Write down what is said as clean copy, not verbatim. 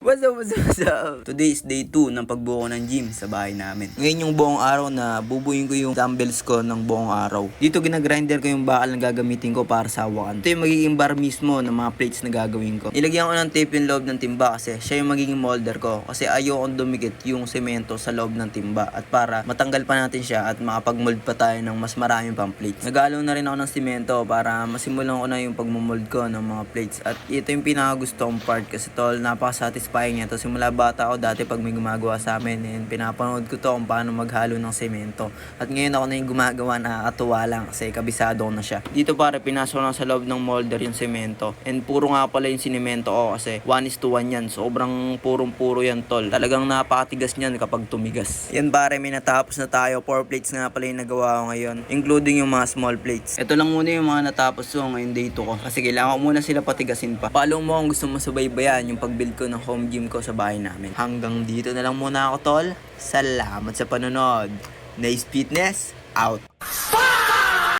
What's up? Today is day 2 ng pagbuo ng gym sa bahay namin. Ngayon yung buong araw na bubuyin ko yung dumbbells ko ng buong araw. Dito ginagrinder ko yung bakal na gagamitin ko para sa hawakan. Ito yung magiging bar mismo ng mga plates na gagawin ko. Nilagyan ko ng tape yung loob ng timba kasi siya yung magiging molder ko. Kasi ayokong dumikit yung semento sa loob ng timba. At para matanggal pa natin siya at makapag-mold pa tayo ng mas maraming pang plates. Nagalo na rin ako ng semento para masimulan ko na yung pagmumold ko ng mga plates. At ito yung pinakagusto kong part kasi tol, napaka-satisfying niya to. Simula bata ako dati pag may gumagawa sa amin and pinapanood ko to kung paano maghalo ng semento. At ngayon ako na yung gumagawa, nakakatuwa lang kasi kabisado ko na siya. Dito pare, pinasok lang sa loob ng molder yung semento. And puro nga pala yung sinemento ko kasi 1:1 yan. Sobrang purong-puro yan tol. Talagang napakatigas niyan kapag tumigas. Yan pare, may natapos na tayo. 4 plates nga pala yung nagawa ko ngayon. Including yung mga small plates. Ito lang muna yung mga natapos ko ngayon day 2 ko. Kasi kailangan ko muna sila patigasin pa. Follow mo kung gusto mo subaybayan yung pag-build ko ng home gym ko sa bahay namin. Hanggang dito na lang muna ako tol. Salamat sa panonood. Nice Fitness, out!